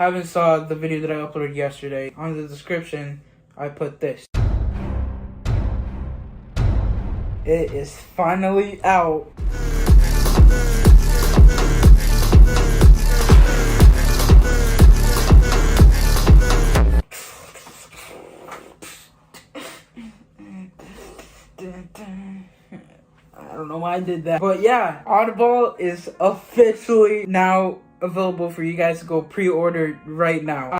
haven't saw the video that I uploaded yesterday, on the description, I put this. It is finally out. I don't know why I did that. But yeah, Audible is officially now available for you guys to go pre-order right now.